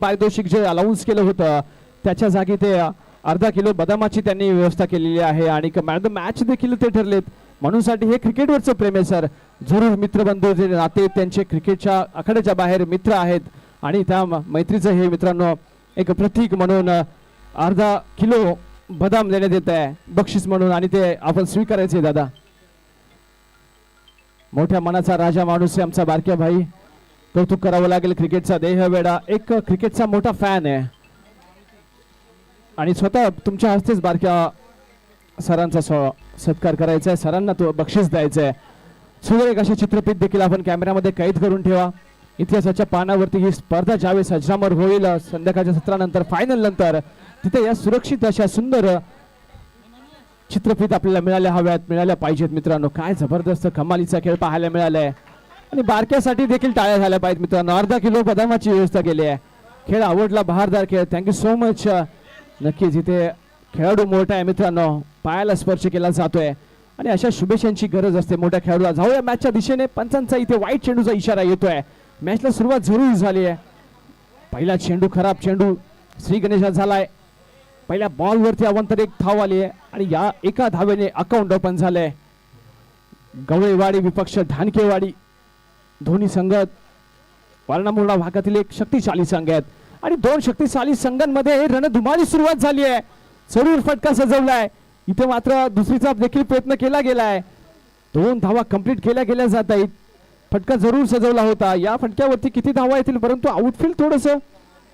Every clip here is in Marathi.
पारितोषिक जे अलाउन्स केलं होतं त्याच्या जागी ते अर्धा किलो बदामाची त्यांनी व्यवस्था केलेली आहे आणि मॅन ऑफ द मॅच देखील ते ठरलेत. म्हणून साठी हे क्रिकेटवरचं प्रेम आहे सर. जरूर मित्रबंधू जे नाते त्यांचे क्रिकेटच्या आखाड्याच्या बाहेर मित्र आहेत आणि त्या मैत्रीचं हे मित्रांनो एक प्रतीक म्हणून अर्धा किलो बदाम देण्यात येत आहे बक्षीस म्हणून आणि ते आपण स्वीकारायचे. दादा मोठ्या मनाचा राजा माणूस आहे आमचा बारक्या भाई. कौतुक करावं लागेल. क्रिकेटचा देह वेडा एक क्रिकेटचा मोठा फॅन आहे आणि स्वतः तुमच्या हस्तेच बारक्या सरांचा सत्कार करायचा आहे. सरांना तो बक्षीस द्यायचं आहे. सुंदर एक असे चित्रपट देखील आपण कॅमेऱ्यामध्ये कैद करून ठेवा. इतिहासाच्या पानावरती ही स्पर्धा ज्यावेळेस अजरामर होईल संध्याकाळच्या सत्रानंतर फायनल नंतर तिथे या सुरक्षित अशा सुंदर चित्रफित आपल्याला मिळाल्या पाहिजेत. मित्रांनो काय जबरदस्त कमालीचा खेळ पाहायला मिळालाय आणि बारक्यासाठी देखील टाळ्या झाल्या पाहिजेत. मित्रांनो अर्धा किलो बदामाची व्यवस्था केली आहे. खेळ आवडला. बहारदार खेळ. Thank you so much. नक्कीच इथे खेळाडू मोठा आहे मित्रांनो. पायाला स्पर्श केला जातोय आणि अशा शुभेच्छांची गरज असते मोठ्या खेळाडूला. जाऊया मॅचच्या दिशेने. पंचांचा इथे वाईट चेंडूचा इशारा येतोय. मॅचला सुरुवात जरूर झाली आहे. पहिला चेंडू खराब चेंडू श्री गणेशा झालाय. पहिल्या बॉलवरती अवंतर एक धाव आली आहे आणि या एका धावेने अकाउंट ओपन झालंय. गवळेवाडी विपक्ष ढानकेवाडी दोन्ही संघ वारणा भागातील एक शक्तिशाली संघ आहेत आणि दोन शक्तिशाली संघांमध्ये रणधुमाळी सुरुवात झाली आहे. जरूर फटका सजवलाय. इथे मात्र दुसरीचा देखील प्रयत्न केला गेलाय. 2 धावा कंप्लीट केल्या जात आहेत. फटका जरूर सजवला होता. या फटक्यावरती किती धावा येतील परंतु आउटफील्ड थोडस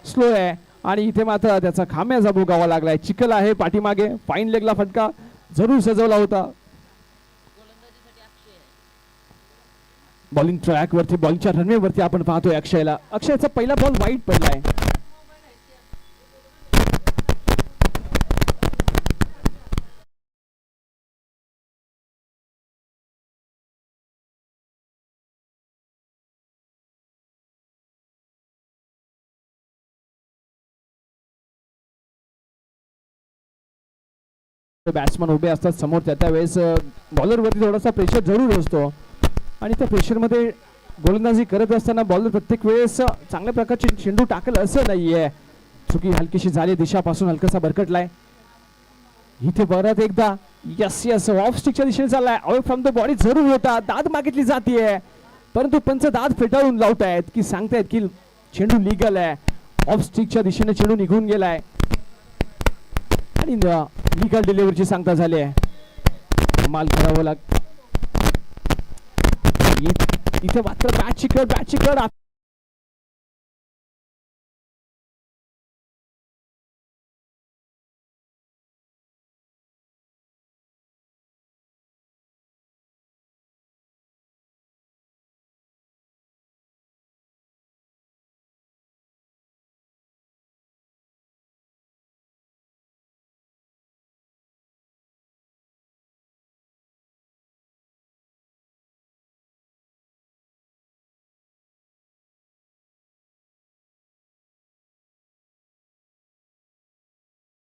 स्लो आहे आणि इथे मात्र त्याचा खाम्याजा भोगावा लागलाय. चिखल आहे पाठीमागे. फाईन लेगला फटका जरूर सजवला होता. बॉलिंग ट्रॅक वरती बॉलिंगच्या रनवे वरती आपण पाहतोय अक्षयला. अक्षयचा पहिला बॉल वाईट पडलाय. बॅट्समन उभे असतात समोर त्यावेळेस बॉलर वरती थोडासा प्रेशर जरूर असतो आणि त्या प्रेशर मध्ये गोलंदाजी करत असताना बॉलर प्रत्येक वेळेस चांगल्या प्रकारचे चेंडू टाकल असं नाहीये. चुकी हलकीशी झाली. दिशापासून हलकासा भरकटलाय. इथे परत एकदा यस ऑफ स्टिकच्या दिशेने चाललाय. अवे फ्रॉम द बॉडी जरूर होता. दाद मागितली जाते परंतु पंच दाद फेटाळून लावतायत की सांगतायत की चेंडू लीगल आहे. ऑफ स्टिकच्या दिशेने चेंडू निघून गेलाय आणि लीगल डिलिव्हरीची सांगता झाली आहे. कमाल करावं लाग. इथे मात्र बॅटची कड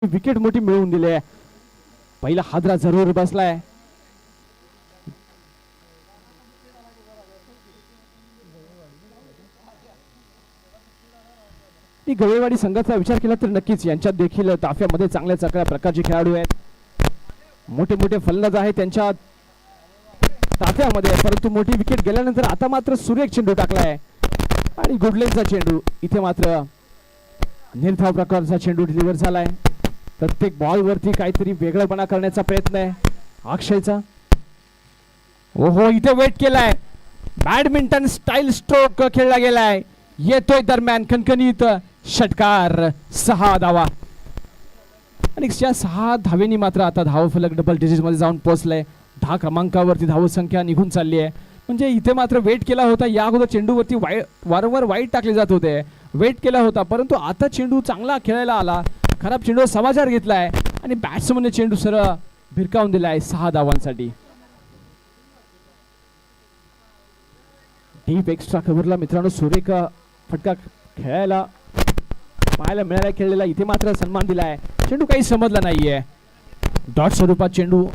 विकेट मोठी मिळवून दिली आहे. पहिला हादरा जरूर बसलाय. गवळेवाडी संघाचा विचार केला तर नक्कीच यांच्यात देखील ताफ्यामध्ये चांगल्या चांगल्या प्रकारचे खेळाडू आहेत. मोठे मोठे फलंदाज आहेत त्यांच्या ताफ्यामध्ये परंतु मोठी विकेट गेल्यानंतर आता मात्र सुरेख चेंडू टाकलाय आणि गुडलेनचा चेंडू. इथे मात्र निर्धाव प्रकारचा चेंडू डिलिव्हर झालाय. प्रत्येक बॉल वरती काहीतरी वेगळंपणा करण्याचा प्रयत्न आहे अक्षयचा. ओहो इथे वेट केलाय. बॅडमिंटन स्टाईल स्ट्रोक खेळला गेलाय. येतोय दरम्यान खणखणीत षटकार. 6 धावा आणि 6 धावेनी मात्र आता धावफलक डबल डिजिट मध्ये जाऊन पोहोचलाय. 10 क्रमांकावरती धाव संख्या निघून चालली आहे. म्हणजे इथे मात्र वेट केला होता. या अगोदर चेंडूवरती वारंवार वाईट टाकले जात होते. वेट केला होता परंतु आता चेंडू चांगला खेळायला आला. खराब चेंडू समाचार घेतलाय आणि बॅट्समनने चेंडू सरळ भिरकावून दिलाय 6 धावांसाठी. डीप एक्स्ट्रा कव्हरला मित्रांनो सुरेख फटका खेळायला पाहायला मिळाला खेळलेला. इथे मात्र सन्मान दिलाय. चेंडू काही समजला नाहीये. डॉट स्वरूपात चेंडू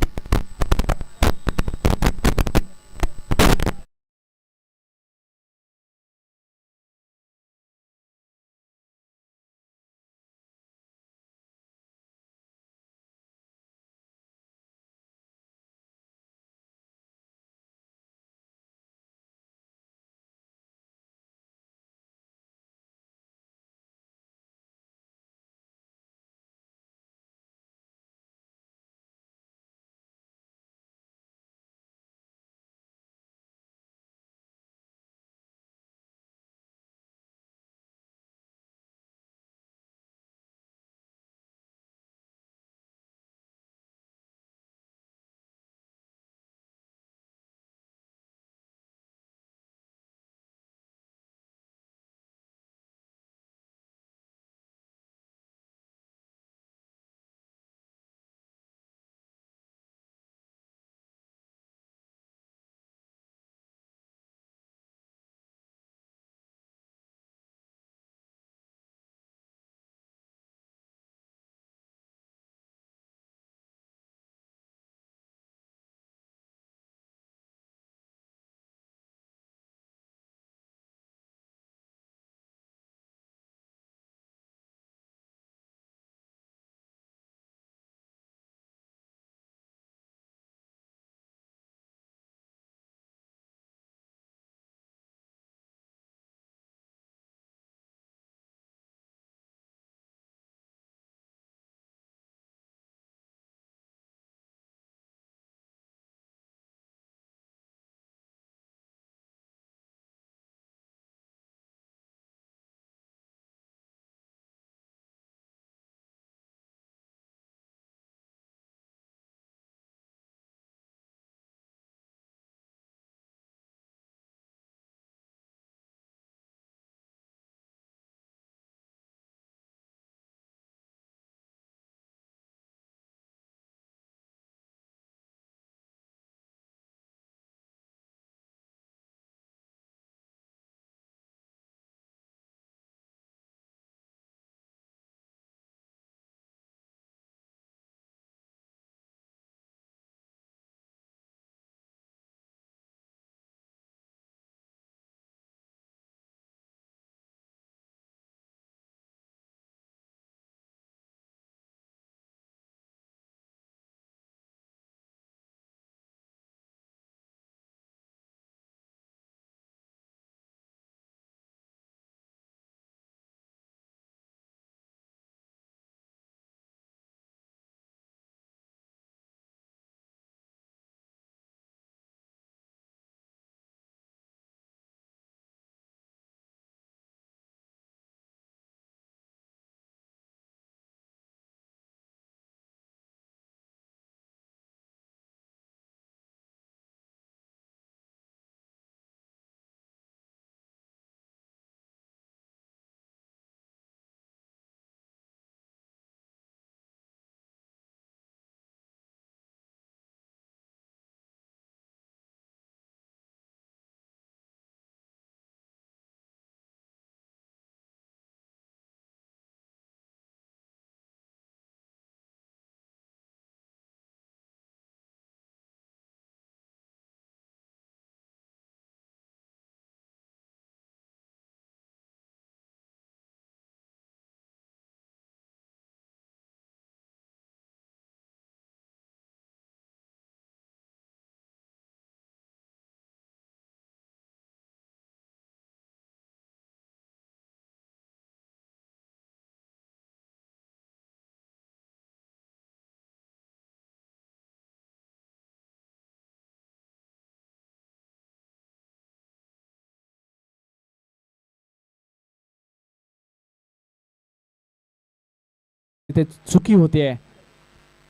इथे चुकी होते.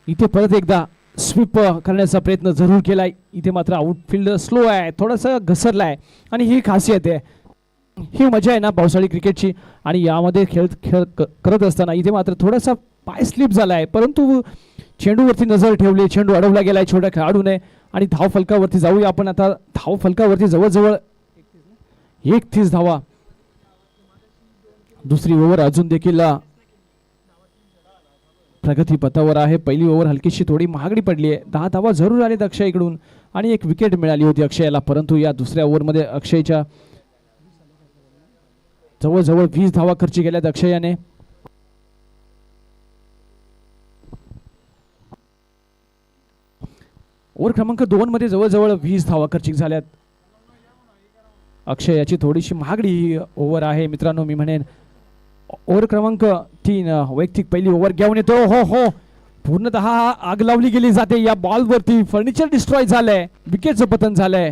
इथे परत एकदा स्वीप करण्याचा प्रयत्न जरूर केलाय. इथे मात्र आउटफील्ड स्लो आहे, थोडासा घसरलाय आणि ही खासियत आहे, ही मजा आहे ना पावसाळी क्रिकेटची. आणि यामध्ये खेळ करत असताना इथे मात्र थोडासा पाय स्लिप झालाय, परंतु चेंडूवरती नजर ठेवली, चेंडू अडवला गेलाय छोट्या खेळाडूने. आणि धाव फलकावरती जाऊया आपण आता. धाव फलकावरती जवळजवळ 31 धावा. दुसरी ओव्हर अजून देखील प्रगती पथावर आहे. पहिली ओव्हर हलकीशी थोडी महागडी पडली आहे. 10 धावा जरूर आले अक्षय इकडून आणि एक विकेट मिळाली होती अक्षयला, परंतु या दुसऱ्या ओव्हरमध्ये अक्षयच्या जवळजवळ 20 धावा खर्च केल्यात अक्षयाने. ओव्हर क्रमांक 2 मध्ये जवळजवळ 20 धावा खर्चिक झाल्यात. अक्षय याची थोडीशी महागडी ही ओव्हर आहे मित्रांनो. मी म्हणेन ओव्हर क्रमांक 3 वैयक्तिक पहिली ओव्हर घेऊन येतो. हो हो, पूर्णतः आग लावली गेली जाते या बॉलवरती. फर्निचर डिस्ट्रॉय झालंय, विकेटचं पतन झालंय.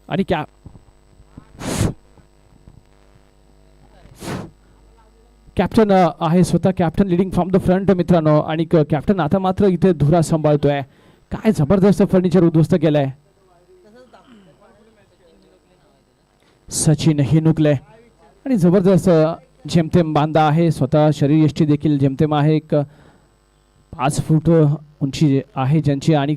आणि कॅप्टन आहे स्वतः, captain leading from the front मित्रांनो. आणि कॅप्टन आता मात्र इथे धुरा सांभाळतोय. काय जबरदस्त फर्निचर उद्ध्वस्त केलंय. सचिन हे नुकले आणि जबरदस्त जेमतेम बांधा आहे. स्वतः शरीर यष्टी देखील जेमतेम आहे. एक 5 फूट उंची आहे ज्यांची आणि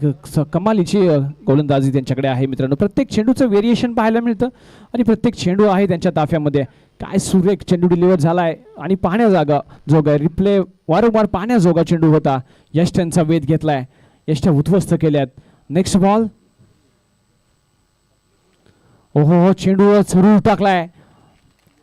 कमालीची गोलंदाजी त्यांच्याकडे आहे मित्रांनो. प्रत्येक चेंडूचं व्हेरिएशन पाहायला मिळतं आणि प्रत्येक चेंडू आहे त्यांच्या ताफ्यामध्ये. काय सुरेख चेंडू डिलिव्हर झालाय आणि पाहण्याजोगा जोगा रिप्ले वारंवार पाहण्याजोगा चेंडू होता. यश त्यांचा वेध घेतलाय, यष्ट्या उद्ध्वस्त केल्यात. Next ball. ओहो, चेंडू जरूर टाकलाय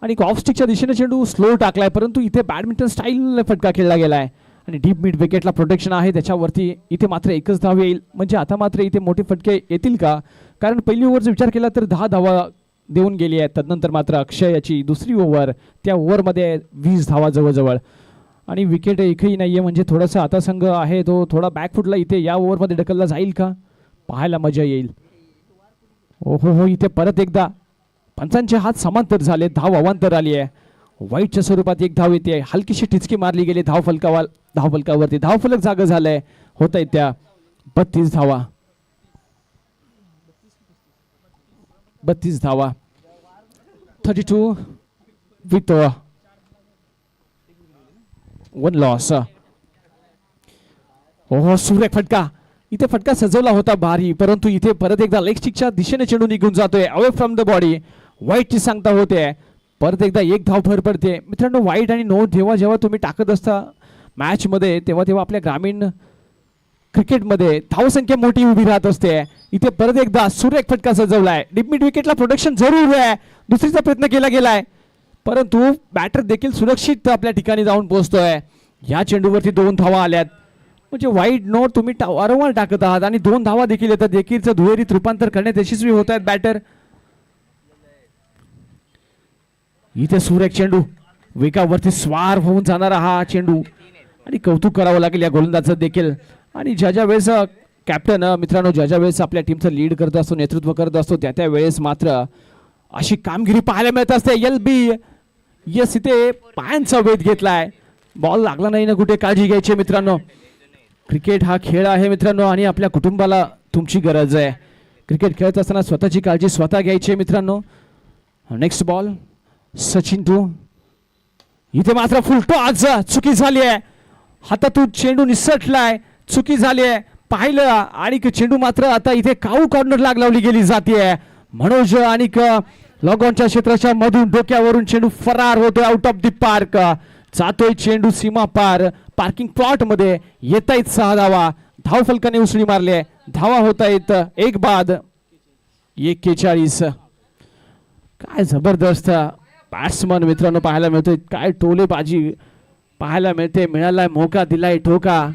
आणि ऑफस्टिकच्या दिशेने चेंडू स्लो टाकलाय, परंतु इथे बॅडमिंटन स्टाईल फटका खेळला गेलाय आणि डीप मिड विकेटला प्रोटेक्शन आहे त्याच्यावरती. इथे मात्र एकच धाव येईल. म्हणजे आता मात्र इथे मोठे फटके येतील का? कारण पहिली ओव्हरचा विचार केला तर 10 धावा देऊन गेली आहे. तदनंतर मात्र अक्षय याची दुसरी ओव्हर, त्या ओव्हरमध्ये 20 धावा जवळजवळ आणि विकेट एकही नाहीये. म्हणजे थोडासा आता संघ आहे तो थोडा बॅकफुटला इथे या ओव्हरमध्ये ढकलला जाईल का? पाहायला मजा येईल. ओहो हो, इथे परत एकदा पंचांचे हात समांतर झाले, धाव अवांतर आली आहे. वाईटच्या स्वरूपात एक धाव येते, हलकीशी टिचकी मारली गेली धाव फलकावरती. धाव फलक जागा झालाय. होत आहेत त्या 32 धावा. 32 धावा. 32 विथ 1 लॉस. ओहो, सुरेख फटका. इथे फटका सजवला होता भारी, परंतु इथे परत एकदा लेग स्टिकच्या दिशेने चेंडू निघून जातोय अवे फ्रॉम द बॉडी. वाईटची सांगता होते. परत एकदा एक धाव भर पडते मित्रांनो. वाईट आणि नो जेव्हा तुम्ही टाकत असता मॅच मध्ये तेव्हा आपल्या ग्रामीण क्रिकेटमध्ये धावसंख्या मोठी उभी राहत असते. इथे परत एकदा सुरेख फटका सजवलाय. डीप मिड विकेटला प्रोटेक्शन जरूर आहे. दुसरीचा प्रयत्न केला गेलाय, परंतु बॅटर देखील सुरक्षित आपल्या ठिकाणी जाऊन पोहोचतोय. या चेंडूवरती 2 धावा आल्यात. म्हणजे वाईट नो तुम्ही वारंवार टाकत आहात आणि 2 धावा देखील येतात. देखीलचं दुहेरीत रूपांतर करण्यात यशस्वी होत आहेत बॅटर. इथे सुरेख चेंडू, वेगावरती स्वार होऊन जाणारा हा चेंडू आणि कौतुक करावं लागेल या गोलंदाजाचं देखील. आणि ज्या वेळेस कॅप्टन मित्रांनो ज्या वेळेस आपल्या टीमचं लीड करत असतो, नेतृत्व करत असतो, त्या वेळेस मात्र अशी कामगिरी पाहायला मिळत असते. LB यस, इथे पायांचा वेध घेतलाय. बॉल लागला नाही ना कुठे, काळजी घ्यायची मित्रांनो. क्रिकेट हा खेळ आहे मित्रांनो आणि आपल्या कुटुंबाला तुमची गरज आहे. क्रिकेट खेळत असताना स्वतःची काळजी स्वतः घ्यायची आहे मित्रांनो. Next ball. सचिन टू. इथे मात्र फुलटो आज चुकी झाली आहे. हातातून चेंडू निसटलाय, चुकी झाली आहे पाहिलं आणि चेंडू मात्र आता इथे काऊ कॉर्नर लावली गेली जाते. मनोज आणि लॉग ऑनच्या क्षेत्राच्या मधून डोक्यावरून चेंडू फरार होतोय आउट ऑफ द पार्क. जातोय चेंडू सीमा पार. पार्किंग प्लॉट मध्ये येत आहेत 6 धावा. धाव फलकाने उसळी मारले. धावा होत आहेत 1 बाद 41. काय जबरदस्त बॅट्समन मित्रांनो पाहायला मिळतोय. काय टोलेबाजी पाहायला मिळते. मिळालाय मौका, दिलाय ठोका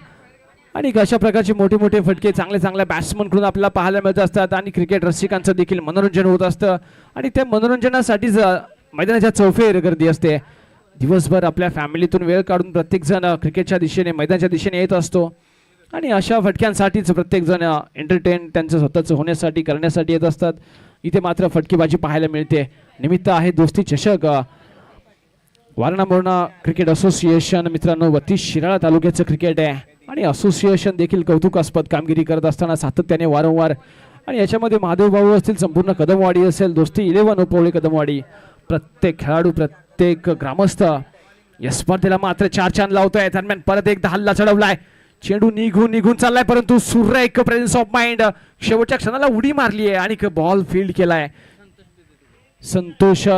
आणि अशा प्रकारचे मोठे मोठे फटके चांगल्या बॅट्समन कडून आपल्याला पाहायला मिळत असतात. आणि क्रिकेट रसिकांचं देखील मनोरंजन होत असतं आणि त्या मनोरंजनासाठीच मैदानाच्या चौफेर गर्दी असते. दिवसभर आपल्या फॅमिलीतून वेळ काढून प्रत्येक जण क्रिकेटच्या दिशेने, मैदानाच्या दिशेने येत असतो आणि अशा फटक्यांसाठीच प्रत्येक जण एंटरटेन त्यांचं स्वतःचं होण्यासाठी करण्यासाठी येत असतात. इथे मात्र फटकेबाजी पाहायला मिळते. निमित्त आहे दोस्ती चषक. वारणा मोरणा क्रिकेट असोसिएशन मित्रांनो 32 शिराळा तालुक्याचं क्रिकेट आहे आणि असोसिएशन देखील कौतुकास्पद कामगिरी करत असताना सातत्याने वारंवार आणि याच्यामध्ये महादेव भाऊ असतील, संपूर्ण कदमवाडी असेल, दोस्ती 11 उपवळे कदमवाडी, प्रत्येक खेळाडू प्रत्येक ग्रामस्थ या स्पर्धेला मात्र 4 चांद लावतोय. दरम्यान परत एकदा हल्ला चढवलाय, चेंडू निघून चाललाय परंतु सुरेख प्रेझेन्स ऑफ माइंड शेवटच्या क्षणाला उडी मारली आहे आणि बॉल फील्ड केलाय. संतोष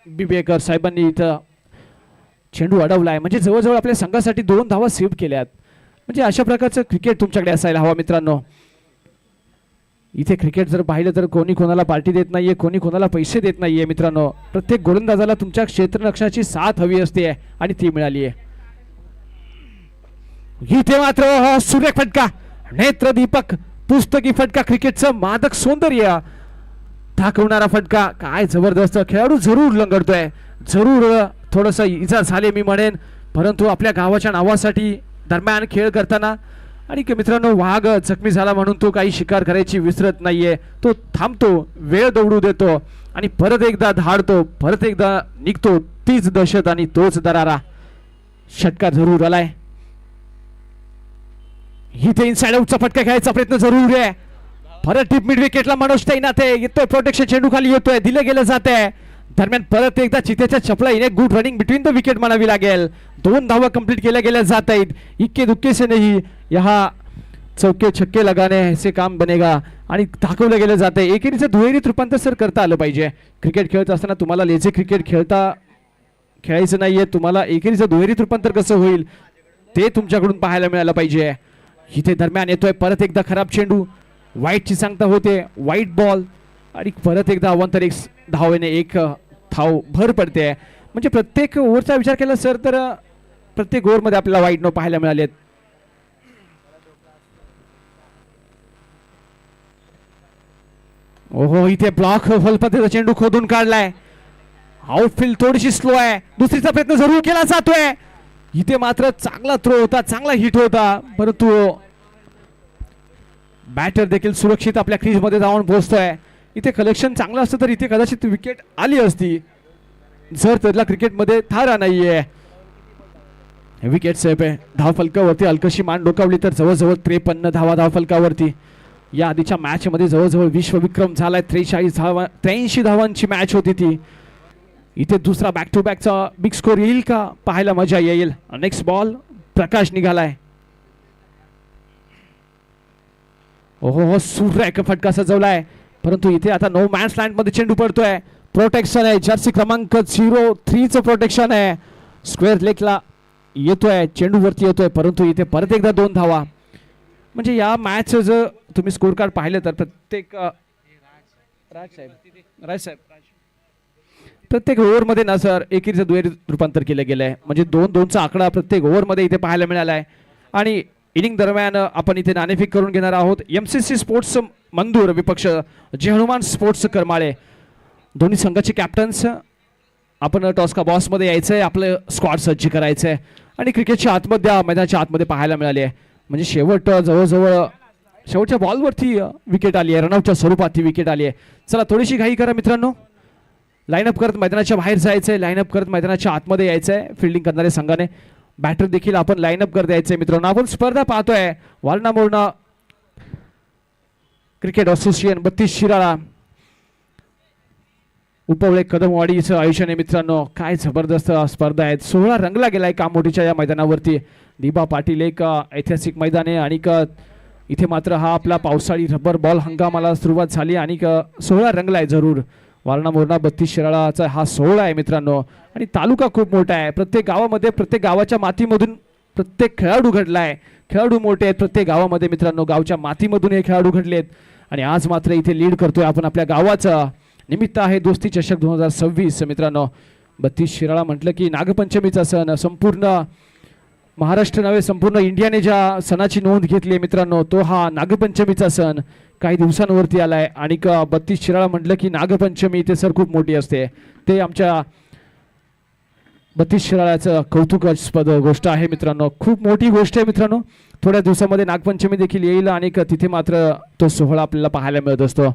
बिबेकर साहेबांनी इथं चेंडू अडवलाय म्हणजे जवळजवळ आपल्या संघासाठी 2 धावा सेव्ह केल्यात. म्हणजे अशा प्रकारचं क्रिकेट तुमच्याकडे असायला हवा मित्रांनो. इथे क्रिकेट जर पाहिलं तर कोणी कोणाला पार्टी देत नाहीये, कोणी कोणाला पैसे देत नाहीये मित्रांनो. प्रत्येक गोलंदाजाला तुमच्या क्षेत्ररक्षणाची साथ हवी असते आणि ती मिळाली आहे. इथे मात्र सुरेख फटका, नेत्रदीपक पुस्तकी फटका, क्रिकेटचं मादक सौंदर्य दाखवणारा फटका. काय जबरदस्त खेळाडू जरूर लंगडतोय, जरूर थोडस इजा झाले मी म्हणेन, परंतु आपल्या गावाच्या नावासाठी दरम्यान खेळ करताना आणि मित्रांनो वाघ जखमी झाला म्हणून तो काही शिकार करायची विसरत नाहीये. तो थांबतो, वेळ दौडू देतो आणि परत एकदा धाडतो, परत एकदा निघतो. तीच दहशत आणि तोच दरारा. षटकार जरूर आलाय. इथे इनसाइड आउटचा फटका खेळायचा प्रयत्न जरूर आहे. परत टीप मिड विकेटला मनोज तैनाते येतोय, प्रोटेक्शन चेंडू खाली येतोय, दिले गेलं जात आहे. दरम्यान परत एकदा चितेच्या चपलाईने good running between the wicket म्हणावी लागेल. 2 धावा कंप्लीट केल्या जात आहेत. इक्के दुक्के से नहीं, यहाँ चौके छक्के लगाने से काम बनेगा आणि दाखवलं गेलं जात आहे. एकेरीचं दुहेरीत रूपांतर सर करता आलं पाहिजे. क्रिकेट खेळत असताना तुम्हाला लेझी क्रिकेट खेळायचं नाहीये, तुम्हाला एकेरीचं दुहेरीत रूपांतर कसं होईल ते तुमच्याकडून पाहायला मिळालं पाहिजे. इथे दरम्यान येतोय परत एकदा खराब चेंडू, वाईटची सांगता होते, वाईट बॉल आणि परत एकदा अवांतर 1 धावेने 1 धाव भर पडते. म्हणजे प्रत्येक ओव्हरचा विचार केला सर तर प्रत्येक ओव्हरमध्ये आपल्याला वाईट नो पाहायला मिळालेत. ओहो, इथे ब्लॉक फलपथेचा चेंडू खोदून काढलाय. आउटफील्ड थोडीशी स्लो आहे, दुसरीचा प्रयत्न जरूर केला जातोय. इथे मात्र चांगला थ्रो होता, चांगला हिट होता, परंतु बॅटर देखील सुरक्षित आपल्या क्रीज मध्ये जाऊन पोहोचतोय. इथे कलेक्शन चांगलं असतं तर इथे कदाचित विकेट आली असती, जर त्याला क्रिकेटमध्ये थारा नाहीये. विकेट सेफ आहे. धावफलकावरती हलकशी मान डोकावली तर जवळजवळ 53 धावा धावफलकावरती. या आधीच्या मॅच मध्ये जवळजवळ विश्वविक्रम झालाय. 83 धावांची मॅच होती ती. इथे दुसरा बॅक टू बॅकचा बिग स्कोर येईल का पाहायला मजा येईल. नेक्स्ट बॉल प्रकाश निघालाय. ओहो, सुरेख फटका सजवलाय, परंतु इथे आता नो मॅन्स लँड मध्ये चेंडू पडतोय. प्रोटेक्शन आहे, जर्सी क्रमांक 03 चं प्रोटेक्शन आहे. स्क्वेअर लेगला येतोय, चेंडू वरती येतोय, परंतु इथे परत एकदा 2 धावा. म्हणजे या मॅच जर तुम्ही स्कोर कार्ड पाहिलं तर प्रत्येक प्रत्येक ओव्हरमध्ये ना सर एकेरीचं दुहेरीत रूपांतर केलं गेलंय. म्हणजे 2-2चा आकडा प्रत्येक ओव्हरमध्ये इथे पाहायला मिळालाय. आणि इनिंग दरम्यान आपण इथे नाणेफेक करून घेणार आहोत. MCC स्पोर्ट्स मंदूर विपक्ष जे हनुमान स्पोर्ट्स करमाळे, दोन्ही संघाचे कॅप्टन्स. आपण टॉस का बॉस मध्ये यायचंय, आपलं स्क्वॉड सज्ज करायचंय आणि क्रिकेटच्या आतमध्ये मैदानाच्या आतमध्ये पाहायला मिळाली आहे. म्हणजे शेवट जवळजवळ शेवटच्या बॉलवरती विकेट आली आहे, रनआउटच्या स्वरूपात ती विकेट आली आहे. चला थोडीशी घाई करा मित्रांनो, लाईनअप करत मैदानाच्या बाहेर जायचंय, लाईनअप करत मैदानाच्या आतमध्ये यायचंय. फिल्डिंग करणाऱ्या संघाने बॅटर देखील आपण लाईनअप करत यायचंय मित्रांनो. आपण स्पर्धा पाहतोय वारणा मोरणा क्रिकेट असोसिएशन 32 शिराळा उपवळे कदमवाडीचं आयोजन आहे मित्रांनो. काय जबरदस्त स्पर्धा आहेत. 16 रंगला गेलाय कामोठीच्या या मैदानावरती. दिबा पाटील एक ऐतिहासिक मैदान आहे आणि इथे मात्र हा आपला पावसाळी रबर बॉल हंगामाला सुरुवात झाली आणि 16 रंगलाय जरूर. वारणा मोरणा 32 शिराळाचा हा 16 आहे मित्रांनो आणि तालुका खूप मोठा आहे. प्रत्येक गावामध्ये प्रत्येक गावाच्या मातीमधून प्रत्येक खेळाडू घडलाय. खेळाडू मोठे आहेत प्रत्येक गावामध्ये मित्रांनो. गावच्या मातीमधून हे खेळाडू घडलेत आणि आज मात्र इथे लीड करतोय आपण आपल्या गावाचं. निमित्त आहे दोस्ती चषक 2026 मित्रांनो. 32 शिराळा म्हटलं की नागपंचमीचा सण. संपूर्ण महाराष्ट्र नव्हे संपूर्ण इंडियाने ज्या सणाची नोंद घेतली आहे मित्रांनो, तो हा नागपंचमीचा सण काही दिवसांवरती आलाय. आणि 32 शिराळा म्हटलं की नागपंचमी ते सर खूप मोठी असते. ते आमच्या 32 शिराळ्याचं कौतुकास्पद गोष्ट आहे मित्रांनो. खूप मोठी गोष्ट आहे मित्रांनो. थोड्या दिवसामध्ये नागपंचमी देखील येईल आणि तिथे मात्र तो सोहळा आपल्याला पाहायला मिळत असतो.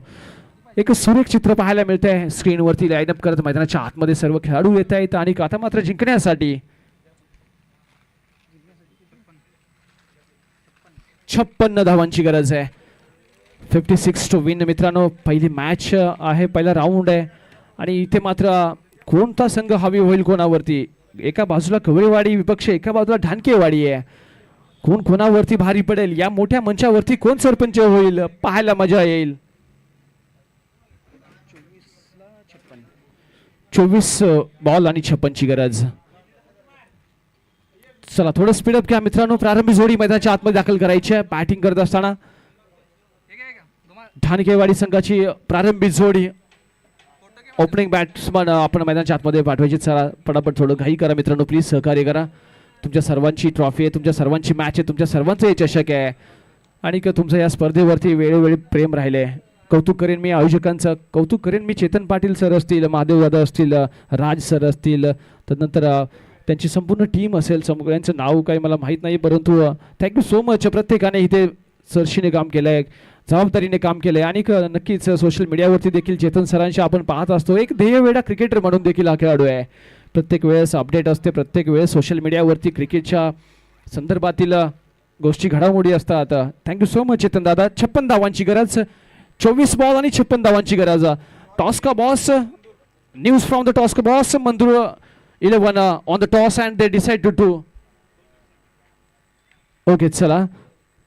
एक सुरेख चित्र पाहायला मिळतंय स्क्रीनवरती. लाईनअप करत मैदानाच्या आतमध्ये सर्व खेळाडू येत आहेत आणि आता मात्र जिंकण्यासाठी 56 धावांची गरज आहे. 56 टू विन मित्रांनो. पहिली मॅच आहे, पहिला राऊंड आहे आणि इथे मात्र कोणता संघ हवी होईल कोणावरती. एका बाजूला कवळेवाडी विपक्ष, एका बाजूला ढानकेवाडी आहे. कोण कोणावरती भारी पडेल, या मोठ्या मंचावरती कोण सरपंच होईल, पाहायला मजा येईल. 24 बॉल आणि 56ची गरज. चला थोडं स्पीडअप घ्या मित्रांनो. प्रारंभी जोडी मैदानाच्या आतमध्ये दाखल करायची आहे. बॅटिंग करत असताना ढानकेवाडी संघाची प्रारंभी जोडी ओपनिंग बॅट्समन आपण मैदानाच्या आतमध्ये पाठवायची. चला पटापट थोडं घाई करा मित्रांनो, प्लीज सहकार्य करा. तुमच्या सर्वांची ट्रॉफी आहे, तुमच्या सर्वांची मॅच आहे, तुमच्या सर्वांचं हे चषक आहे आणि तुमचं या स्पर्धेवरती वेळोवेळी प्रेम राहिले. कौतुक करेन मी आयोजकांचं, कौतुक करेन मी चेतन पाटील सर असतील, महादेव दादा असतील, राज सर असतील, त्यानंतर त्यांची संपूर्ण टीम असेल. सगळ्यांचं नाव काही मला माहीत नाही, परंतु थँक्यू सो मच. प्रत्येकाने इथे सरशीने काम केलं आहे, जबाबदारीने काम केलं आहे आणि नक्कीच सोशल मीडियावरती देखील चेतन सरांशी आपण पाहत असतो. एक ध्येयवेडा क्रिकेटर म्हणून देखील हा खेळाडू आहे. प्रत्येक वेळेस अपडेट असते, प्रत्येक वेळेस सोशल मीडियावरती क्रिकेटच्या संदर्भातील गोष्टी घडामोडी असतात. थँक्यू सो मच चेतन दादा. 56 धावांची गरज, 24 बॉल आणि 56 धावांची गरज. टॉस का boss, news from the toss का बॉस. मंदूर 11 on the toss and they decide to do. Okay चला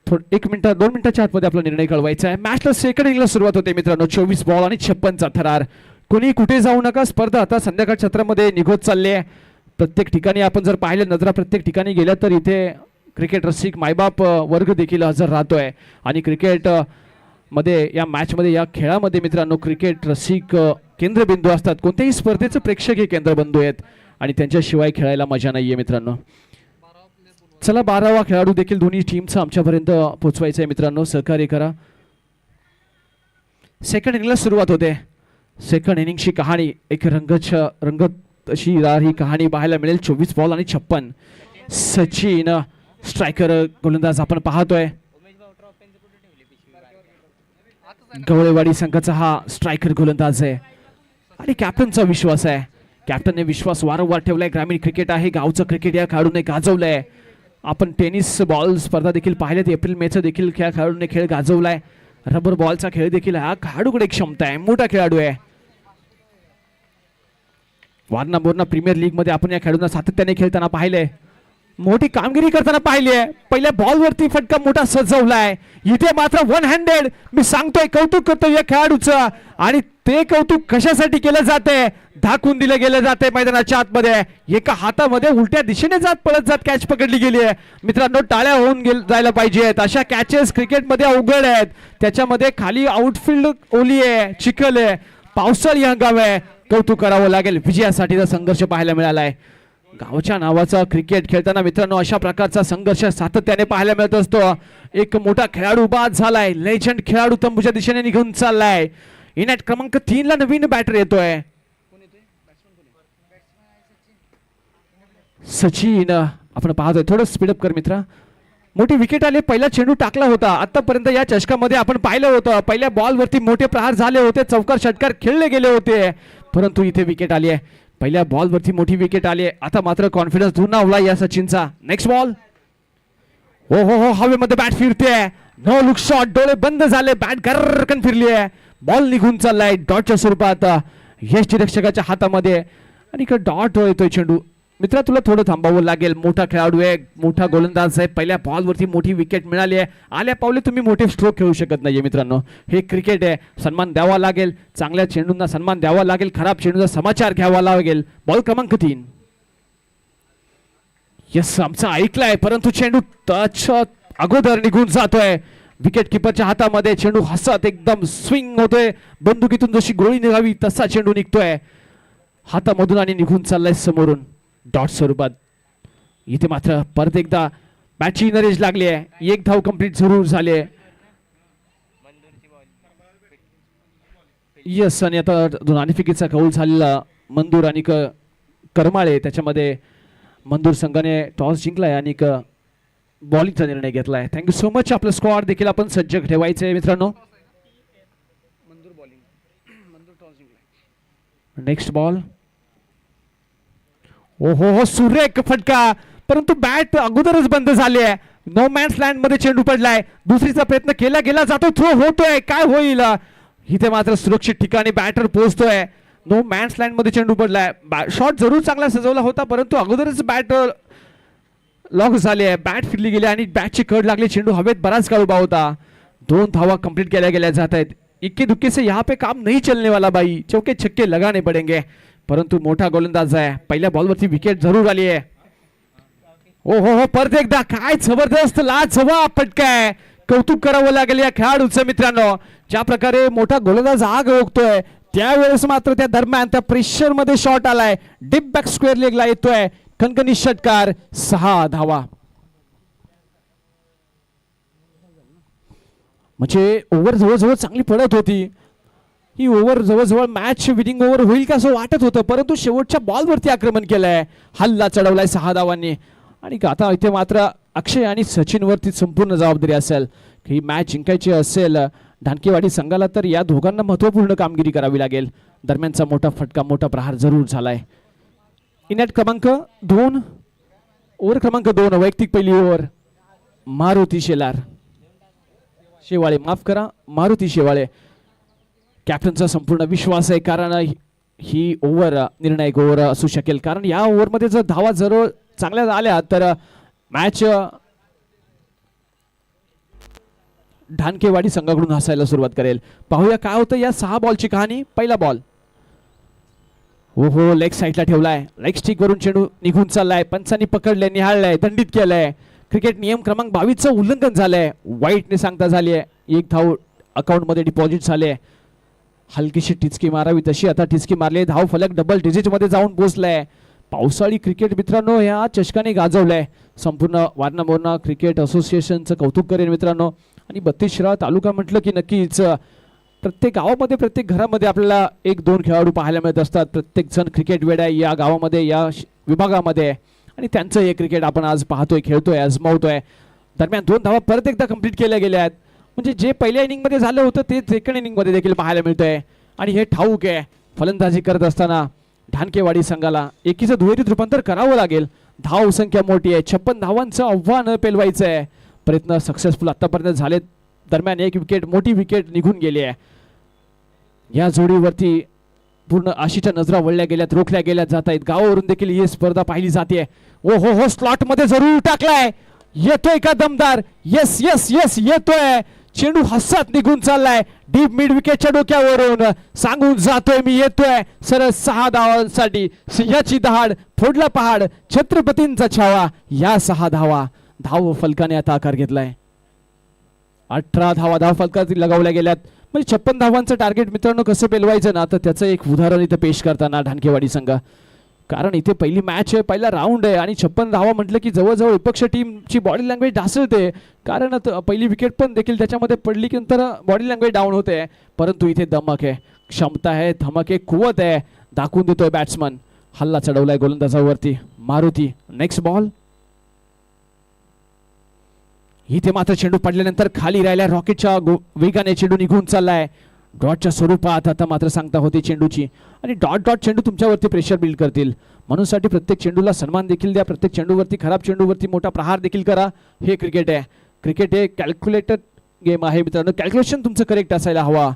1 मिनिट 2 मिनिटाच्या आतमध्ये आपला निर्णय कळवायचा आहे. मॅचला सेकंड इनिंगला सुरुवात होते मित्रांनो. 24 बॉल आणि 56चा थरार. कोणी कुठे जाऊ नका, स्पर्धा आता संध्याकाळ छत्रामध्ये निघत चालली आहे. प्रत्येक ठिकाणी आपण जर पाहिलं नजरा प्रत्येक ठिकाणी गेल्या तर इथे क्रिकेट रसिक मायबाप वर्ग देखील हजर राहतोय आणि क्रिकेट मध्ये या मॅचमध्ये या खेळामध्ये मित्रांनो क्रिकेट रसिक केंद्रबिंदू असतात. कोणत्याही स्पर्धेचे प्रेक्षक हे केंद्रबिंदू आहेत आणि त्यांच्याशिवाय खेळायला मजा नाहीये मित्रांनो. चला 12वा खेळाडू देखील दोन्ही टीमचा आमच्यापर्यंत पोहोचवायचा आहे मित्रांनो, सहकार्य करा. सेकंड इनिंगला सुरुवात होते. सेकंड इनिंगची कहाणी एक रंगत अशी ही कहाणी पाहायला मिळेल. 24 बॉल आणि 56. सचिन स्ट्रायकर गोलंदाज आपण पाहतोय. गवळेवाडी संघाचा हा स्ट्रायकर गोलंदाज आहे आणि कॅप्टनचा विश्वास आहे. कॅप्टनने विश्वास वारंवार ठेवलाय. ग्रामीण क्रिकेट आहे, गावचं क्रिकेट या खेळाडूने गाजवलंय. आपण टेनिस बॉल स्पर्धा देखील पाहिल्यात. एप्रिल मेचा देखील या खेळाडूने खेळ गाजवलाय. रबर बॉलचा खेळ देखील हा खेळाडूकडे क्षमता आहे, मोठा खेळाडू आहे. वारणा बोरणा प्रीमियर लीग मध्ये आपण या खेळाडूंना सातत्याने खेळताना पाहिलंय, मोठी कामगिरी करताना पाहिली आहे. पहिल्या बॉलवरती फटका मोठा सजवलाय. इथे मात्र 1 हँडेड. मी सांगतोय कौतुक करतोय या खेळाडूचं आणि ते कौतुक कशासाठी केलं जाते, दाखवून दिलं गेलं जाते मैदानाच्या आतमध्ये. एका हातामध्ये उलट्या दिशेने पळत जात कॅच पकडली गेली आहे मित्रांनो. टाळ्या होऊन जायला पाहिजेत. अशा कॅचेस क्रिकेटमध्ये अवघड आहेत. त्याच्यामध्ये खाली आउटफील्ड ओली आहे, चिखल आहे, पावसाळी हंगाम आहे. कौतुक करावं लागेल. विजयासाठीचा संघर्ष पाहायला मिळालाय. गावच्या नावाचा क्रिकेट खेळताना मित्रांनो अशा प्रकारचा संघर्ष सातत्याने पाहायला मिळत असतो. एक मोठा खेळाडू बाद झालाय, लेजंड खेळाडू तंबूच्या दिशेने निघून चाललाय. इनॅट क्रमांक 3 ला नवीन बॅटर येतोय. सचिन आपण पाहतोय. थोडं स्पीडअप कर मित्रा. मोठी विकेट आली. पहिला चेंडू टाकला होता. आतापर्यंत या चषकामध्ये आपण पाहिलं होतं पहिल्या बॉलवरती मोठे प्रहार झाले होते, चौकार षटकार खेळले गेले होते, परंतु इथे विकेट आली आहे. पहिल्या बॉलवरती मोठी विकेट आली आहे. आता मात्र कॉन्फिडन्स दुणावला या सचिनचा. Next ball. हो हो हो हवेमध्ये बॅट फिरते. No look shot. डोळे बंद झाले. बॅट गरकन फिरली आहे. बॉल निघून चाललाय डॉटच्या स्वरूपात यश निरीक्षकाच्या हातामध्ये आणि डॉट येतोय चेंडू. मित्रा तुला थोडं थांबावं लागेल. मोठा खेळाडू आहे, मोठा गोलंदाज आहे. पहिल्या बॉलवरती मोठी विकेट मिळाली आहे. आल्या पावले तुम्ही मोठे स्ट्रोक खेळू शकत नाहीये मित्रांनो. हे क्रिकेट आहे. सन्मान द्यावा लागेल. चांगल्या चेंडूंना सन्मान द्यावा लागेल. खराब चेंडूचा समाचार घ्यावा लागेल. बॉल क्रमांक 3. यस आमचा ऐकलाय, परंतु चेंडू टच अगोदर निघून जातोय. विकेट किपरच्या हातामध्ये चेंडू हसत एकदम स्विंग होतोय. बंदुकीतून जशी गोळी निघावी तसा चेंडू निघतोय हातामधून आणि निघून चाललाय समोरून डॉट स्वरूपात. इथे मात्र परत एकदा बॅटची नरेज लागली आहे. 1 धाव कंप्लीट जरूर झाली आहे. यस आणि आता नाणेफेकीचा कौल झालेला मंदूर आणि करमाळे, त्याच्यामध्ये मंदूर संघाने टॉस जिंकलाय आणि बॉलिंगचा निर्णय घेतलाय. Thank you so much. आपलं स्क्वॉड देखील आपण सज्ज ठेवायचं आहे मित्रांनो. Next ball. ओहो हो, सुरेख फटका, परंतु बॅट अगोदरच बंद झाली आहे. नो मॅन्स लँड मध्ये चेंडू पडलाय. दुसरीचा प्रयत्न केला गेला जातो, थ्रो होतोय, काय होईल. इथे मात्र सुरक्षित ठिकाणी बॅटर पोहोचतोय. नो मॅन्स लँड मध्ये चेंडू पडलाय. शॉट जरूर चांगला सजवला होता, परंतु अगोदरच बॅट लॉक झाली आहे. बॅट फिरली गेली आणि बॅटची कड लागली. चेंडू हवेत बराच काळ उभा होता. 2 धावा कंप्लीट केल्या गेल्या जात आहेत. इक्के दुक्के से यहाँ पे काम नहीं चलने वाला भाई, चौके छक्के लगाने पडेंगे. परंतु मोठा गोलंदाज आहे. पहिल्या बॉलवरती विकेट जरूर आली आहे. ओ हो, परत एकदा काय जबरदस्त लाजवाब फटका आहे. कौतुक करावं लागेल या खेळाडूचं मित्रांनो. ज्या प्रकारे मोठा गोलंदाज आग ओळखतोय, त्यावेळेस मात्र त्या दरम्यान त्या प्रेशर मध्ये शॉट आलाय. डीप बॅक स्क्वेअर लेगला येतोय. कणकणी षटकार, 6 धावा. म्हणजे ओव्हर जवळजवळ चांगली पडत होती. ही ओव्हर जवळजवळ मॅच विनिंग ओव्हर होईल का असं वाटत होतं, परंतु शेवटच्या बॉलवरती आक्रमण केलंय. हल्ला चढवलाय 6 धावांनी. आणि आता इथे मात्र अक्षय आणि सचिन वरती संपूर्ण जबाबदारी असेल. ही मॅच जिंकायची असेल ढानकेवाडी संघाला, तर या दोघांना महत्त्वपूर्ण कामगिरी करावी लागेल. दरम्यानचा मोठा फटका, मोठा प्रहार जरूर झालाय. इनॅट क्रमांक 2, ओव्हर क्रमांक 2, वैयक्तिक पहिली ओव्हर. मारुती शेवाळे, माफ करा, मारुती शेवाळे. कॅप्टनचा संपूर्ण विश्वास आहे, कारण ही ओव्हर निर्णायक ओव्हर असू शकेल. कारण या ओव्हरमध्ये जर धावा जरूर चांगल्या आल्या तर मॅच ढानकेवाडी संघाकडून हसायला सुरुवात करेल. पाहूया काय होतं या 6 बॉलची कहाणी. पहिला बॉल, ओहो, लेग साईडला ठेवलाय. लेग स्टिक वरून चेंडू निघून चाललाय. पंचांनी पकडलंय, निहाळलंय, दंडित केलंय. क्रिकेट नियम क्रमांक 22चं उल्लंघन झालंय. वाईटने सांगता झाली आहे. 1 धाव अकाउंट मध्ये डिपॉझिट झाले. हलकीशी टिचकी मारावी तशी आता टिचकी मारली. धाव फलक डबल डिजिट मध्ये जाऊन पोहोचलाय. पावसाळी क्रिकेट मित्रांनो या चषकाने गाजवलंय. संपूर्ण वारणा मोरणा क्रिकेट असोसिएशनचं कौतुक करेन मित्रांनो. आणि 32 शिराळा तालुका म्हटलं की नक्कीच प्रत्येक गावामध्ये, प्रत्येक घरामध्ये आपल्याला 1-2 खेळाडू पाहायला मिळत असतात. प्रत्येक जण क्रिकेट वेड आहे या गावामध्ये, या विभागामध्ये. आणि त्यांचं हे क्रिकेट आपण आज पाहतोय, खेळतोय, आजमावतोय. दरम्यान 2 धावा परत एकदा कंप्लीट केल्या गेल्या आहेत. म्हणजे जे पहिल्या इनिंग मध्ये झालं होतं ते सेकंड इनिंग मध्ये देखील पाहायला मिळतंय. आणि हे ठाऊक आहे, फलंदाजी करत असताना ढानकेवाडी संघाला एकीचं दुहेरीत रूपांतर करावं लागेल. धाव संख्या मोठी आहे. 56 धावांचं आव्हान पेलवायचं आहे. प्रयत्न सक्सेसफुल आतापर्यंत झाले. दरम्यान 1 विकेट, मोठी विकेट निघून गेली आहे. या जोडीवरती पूर्ण आशीच्या नजरा वळल्या गेल्यात, रोखल्या गेल्या जात आहेत. गावावरून देखील ही स्पर्धा पाहिली जाते. ओ हो, स्लॉट मध्ये जरूर टाकलाय. येतोय का दमदार? येस येस येस, येतोय. चेंडू हसत निघून चाललाय. डीप मिड विकेटच्या डोक्यावरून सांगून जातोय मी येतोय. सरळ 6 धावांसाठी सिंहाची दहाड, फोडला पहाड, छत्रपतींचा छावा. या 6 धावा धाव फलकाने आता आकार घेतलाय. 18 धावा धाव फलकात लगावल्या गेल्यात. म्हणजे 56 धावांचं टार्गेट मित्रांनो कसं पेलवायचं ना, तर त्याचं एक उदाहरण इथं पेश करताना ढानकेवाडी संघ. कारण इथे पहिली मॅच आहे, पहिला राऊंड आहे आणि 56 धावा म्हटलं की जवळजवळ विपक्ष टीमची बॉडी लँग्वेज ढासळते. कारण पहिली विकेट पण देखील त्याच्यामध्ये पडली की नंतर बॉडी लँग्वेज डाऊन होते. परंतु इथे दमक आहे, क्षमता आहे, धमक आहे, कुवत आहे, दाखवून देतोय बॅट्समन. हल्ला चढवलाय गोलंदाजावरती मारुती. Next ball. इथे मात्र चेंडू पडल्यानंतर खाली राहिल्या. रॉकेटच्या वेगाने चेंडू निघून चाललाय. डॉटच्या स्वरूपात आता मात्र सांगता होती चेंडूची. आणि डॉट तुमच्यावरती प्रेशर बिल्ड करतील. म्हणून साठी प्रत्येक चेंडूला सन्मान देखील द्या. प्रत्येक चेंडूवरती, खराब चेंडूवरती मोठा प्रहार देखील करा. हे क्रिकेट आहे. क्रिकेट हे कॅल्क्युलेटेड गेम आहे मित्रांनो. कॅल्क्युलेशन तुमचं करेक्ट असायला हवा.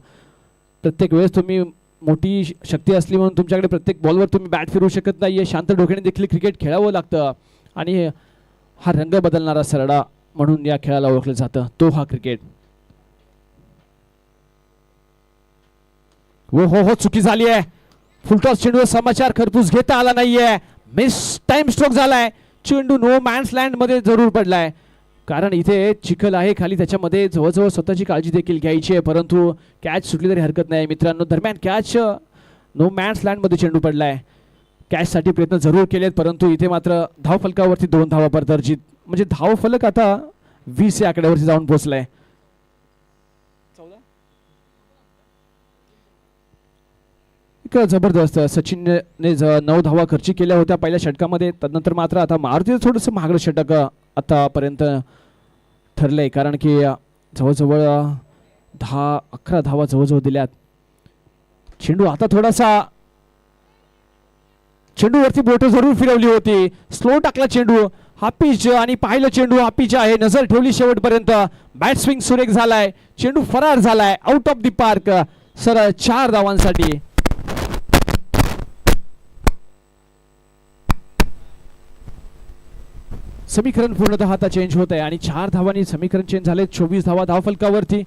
प्रत्येक वेळेस तुम्ही मोठी शक्ती असली म्हणून तुमच्याकडे प्रत्येक बॉलवर तुम्ही बॅट फिरवू शकत नाहीये. शांत डोक्याने देखील क्रिकेट खेळावं लागतं. आणि हा रंग बदलणारा सरडा म्हणून या खेळाला ओळखलं जातं, तो हा क्रिकेट. हो, चुकी झाली आहे. फुलटॉस चेंडूवर समाचार खरपूस घेता आला नाहीये. मिस टाइम स्ट्रोक झालाय. चेंडू नो मॅन्स लँड मध्ये जरूर पडलाय. कारण इथे चिखल आहे खाली, त्याच्यामध्ये जवळजवळ स्वतःची काळजी देखील घ्यायची आहे. परंतु कॅच सुटली तरी हरकत नाही मित्रांनो. दरम्यान कॅच नो मॅन्स लँड मध्ये चेंडू पडलाय. कॅच साठी प्रयत्न जरूर केलेत, परंतु इथे मात्र धाव फलकावरती 2 धावा बरदर्जित. म्हणजे धाव फलक आता 20 या आकड्यावरती जाऊन पोहोचलाय. जबरदस्त. सचिनने 9 धावा खर्ची केल्या होत्या पहिल्या षटकामध्ये. त्यानंतर मात्र आता मारुतीचं थोडंसं महागडं षटक आतापर्यंत ठरलंय. कारण की जवळजवळ 10-11 धावा जवळजवळ दिल्यात. चेंडू आता थोडासा चेंडूवरती बोट जरूर फिरवली होती, स्लो टाकला चेंडू, हा पिच आणि पाहिलं चेंडू हा पिच आहे, नजर ठेवली शेवटपर्यंत, बॅट स्विंग सुरेख झालाय, चेंडू फरार झालाय आउट ऑफ द पार्क. सरळ 4 धावांसाठी. समीकरण पूर्णतः आता चेंज होत आहे आणि 4 धावांनी समीकरण चेंज झाले. 24 धावा धावफलकावरती.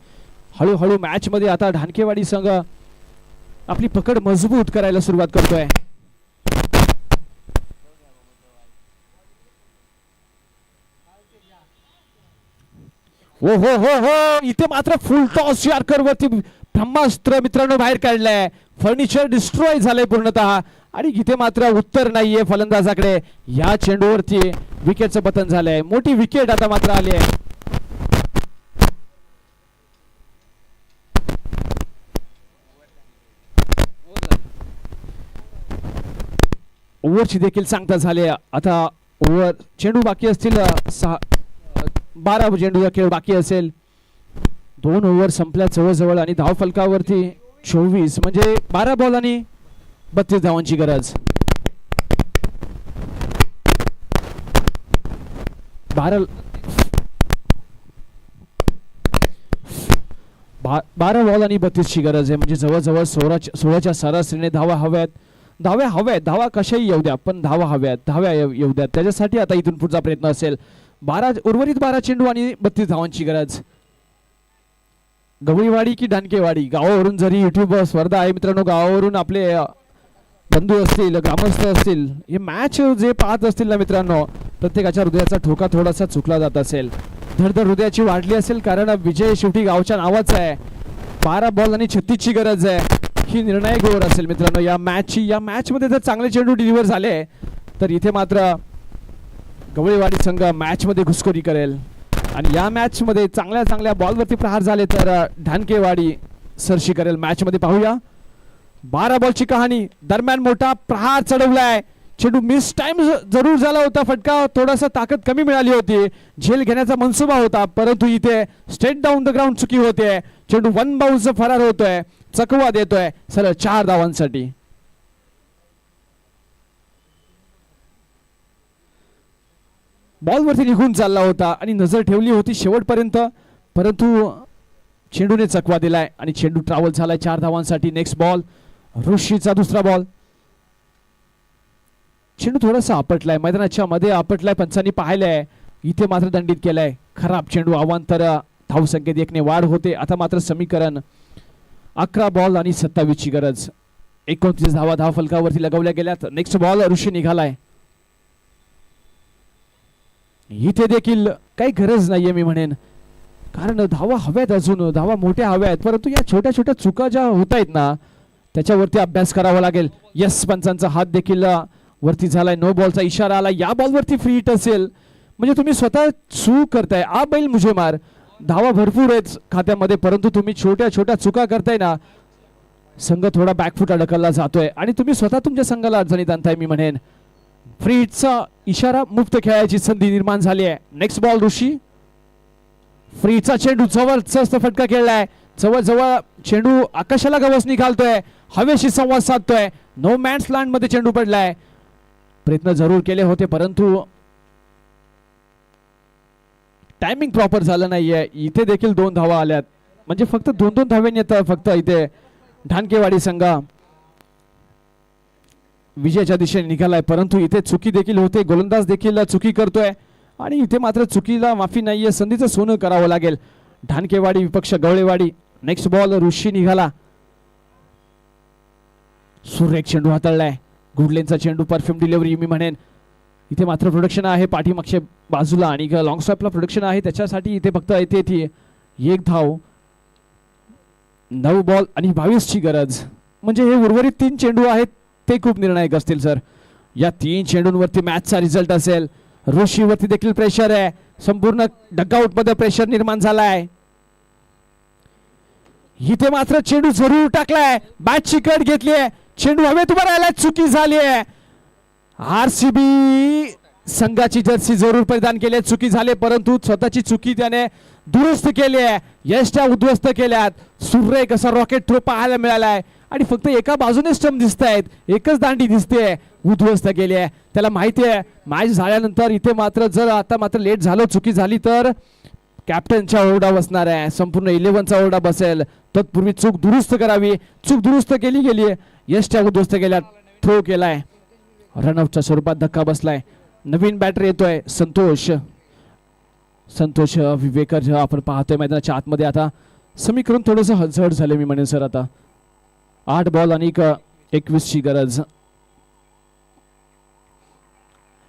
हळूहळू मॅच मध्ये आता ढानकेवाडी संघ आपली पकड मजबूत करायला सुरुवात करतोय. हो हो हो हो, इथे मात्र फुल टॉस यॉर्कर वरती ब्रह्मास्त्र मित्रांनो बाहेर काढलंय. फर्निचर डिस्ट्रॉय झालंय पूर्णतः आणि इथे मात्र उत्तर नाहीये फलंदाजाकडे. या चेंडूवरती विकेटचं पतन झालंय. मोठी विकेट आता मात्र आली आहे. ओव्हरची देखील सांगता झाले. आता ओव्हर चेंडू बाकी असतील 12 चेंडूचा खेळ बाकी असेल. 2 ओव्हर संपल्या जवळजवळ आणि धाव फलकावरती 24 म्हणजे 12 बॉल आणि 32 धावांची गरज. 12 बॉल आणि 32 ची गरज आहे. म्हणजे जवळजवळ 16च्या सरासरीने धावा हव्यात. धावा कशाही येऊ द्या पण धावा हव्यात, धाव्या येऊ द्या. त्याच्यासाठी आता इथून पुढचा प्रयत्न असेल. उर्वरित 12 चेंडू आणि 32 धावांची गरज. गवळीवाडी की ढानकेवाडी, गावावरून जरी युट्यूब स्पर्धा आहे मित्रांनो, गावावरून आपले बंधू असतील, ग्रामस्थ असतील, हे मॅच जे पाहत असतील ना मित्रांनो, प्रत्येकाच्या हृदयाचा ठोका थोडासा चुकला जात असेल, धडधड हृदयाची वाढली असेल, कारण विजय शेवटी गावच्या नावाचा आहे. 12 बॉल आणि 36 ची गरज आहे. ही निर्णायक ओव्हर असेल मित्रांनो या मॅचची. या मॅच मध्ये जर चांगले चेंडू डिलिव्हर झाले तर इथे मात्र गवळीवाडी संघ मॅच मध्ये घुसखोरी करेल आणि या मॅच मध्ये चांगल्या बॉलवरती प्रहार झाले तर ढानकेवाडी सरशी करेल. मॅच मध्ये पाहूया 12 बॉलची कहाणी. दरम्यान मोठा प्रहार चढवलाय. चेंडू मिस टाइम जरूर झाला होता. फटका थोडासा ताकद कमी मिळाली होती. झेल घेण्याचा मनसुबा होता परंतु इथे स्ट्रेट डाऊन द ग्राउंड चुकी होते. चेंडू 1 बाउन्स फरार होतोय, चकवा देतोय. सरळ 4 धावांसाठी. बॉलवरती निघून चालला होता आणि नजर ठेवली होती शेवटपर्यंत परंतु चेंडूने चकवा दिलाय आणि चेंडू ट्रॅव्हल झालाय 4 धावांसाठी. नेक्स्ट बॉल ऋषीचा दुसरा बॉल. चेंडू थोडासा आपटलाय, मैदानाच्या मध्ये आपटलाय, पंचांनी पाहिलंय. इथे मात्र दंडित केलाय. खराब चेंडू. अवांतर धावसंख्येत 1 ने वाढ होते. आता मात्र समीकरण 11 बॉल आणि 27 ची गरज. 29 धावा धाव फलकावरती लगवल्या गेल्यात. नेक्स्ट बॉल ऋषी निघालाय. इथे देखील काही गरज नाहीये मी म्हणेन, कारण धावा हव्यात, अजून धावा मोठ्या हव्यात, परंतु या छोट्या छोट्या चुका ज्या होत आहेत ना त्याच्यावरती अभ्यास करावा लागेल. यस, पंचांचा हात देखील वरती झालाय. नो बॉलचा इशारा आला. या बॉलवरती फ्री हिट असेल म्हणजे तुम्ही स्वतः चूक करताय. आ बैल मुझे मार. धावा भरपूर आहेत खात्यामध्ये परंतु तुम्ही छोट्या छोट्या चुका करताय ना, संघ थोडा बॅकफुट अडकला जातोय आणि तुम्ही स्वतः तुमच्या संघाला अडचणीत आणताय मी म्हणेन. फ्री हिटचा इशारा, मुक्त खेळायची संधी निर्माण झाली आहे. नेक्स्ट बॉल ऋषी. फ्रीचा चेंडू जवळचा फटका खेळलाय. जवळ चेंडू आकाशाला गवस निघालतोय, हवेशी संवाद साधतोय. नो मॅन्स लँड मध्ये चेंडू पडलाय. प्रयत्न जरूर केले होते परंतु टायमिंग प्रॉपर झालं नाहीये. इथे देखील 2 धावा आल्यात म्हणजे फक्त 2-2 धाव्यांनी येतं फक्त इथे ढानकेवाडी संघ विजयाच्या दिशेने निघालाय. परंतु इथे चुकी देखील होते. गोलंदाज देखील चुकी करतोय आणि इथे मात्र चुकीला माफी नाहीये. संधीचं सोनं करावं लागेल. ढानकेवाडी विपक्ष गवळेवाडी. नेक्स्ट बॉल ऋषी निघाला. सुरेख चेंडू हाताळलाय. गुडलेनचा चेंडू, परफ्यूम डिलिव्हरी मी म्हणेन. इथे मात्र प्रोडक्शन आहे पाठीमागच्या बाजूला आणि लॉंग स्टॉपला प्रोडक्शन आहे, त्याच्यासाठी इथे फक्त येते 1 धाव. 9 बॉल आणि 22 ची गरज. म्हणजे हे उर्वरित 3 चेंडू आहेत ते खूप निर्णायक असतील सर. या 3 चेंडूंवरती मॅचचा रिझल्ट असेल. ऋषीवरती देखील प्रेशर आहे. संपूर्ण डगआउट मध्ये प्रेशर निर्माण झालाय. इथे मात्र चेंडू जरूर टाकलाय. बॅटची कट घेतली आहे. चेंडू हवेत उभा राहिलाय. चुकी झाली आहे. आरसीबी संघाची जर्सी जरूर परिधान केली. चुकी झाली परंतु स्वतःची चुकी त्याने दुरुस्त केली आहे. यष्ट्या उद्ध्वस्त केल्यात. सुरेख असा रॉकेट थ्रो पाहायला मिळालाय आणि फक्त एका बाजूने स्टंप दिसत आहेत, एकच दांडी दिसते उद्ध्वस्त केली आहे. त्याला माहिती आहे मॅच झाल्यानंतर इथे मात्र जर आता मात्र लेट झालं, चुकी झाली तर कॅप्टनचा ओरडा बसणार आहे, संपूर्ण 11चा ओरडा बसेल. तत्पूर्वी चूक दुरुस्त करावी, चूक दुरुस्त केली गेली आहे, यशच्या उद्ध्वस्त केल्या, थ्रो केलाय, रनआउटच्या स्वरूपात धक्का बसलाय. नवीन बॅटर येतोय संतोष विवेकर आपण पाहतोय मैदानाच्या आतमध्ये. आता समीकरण थोडंसं हलचल झाले मी म्हणेन सर. आता 8 बॉल आणि 21ची गरज.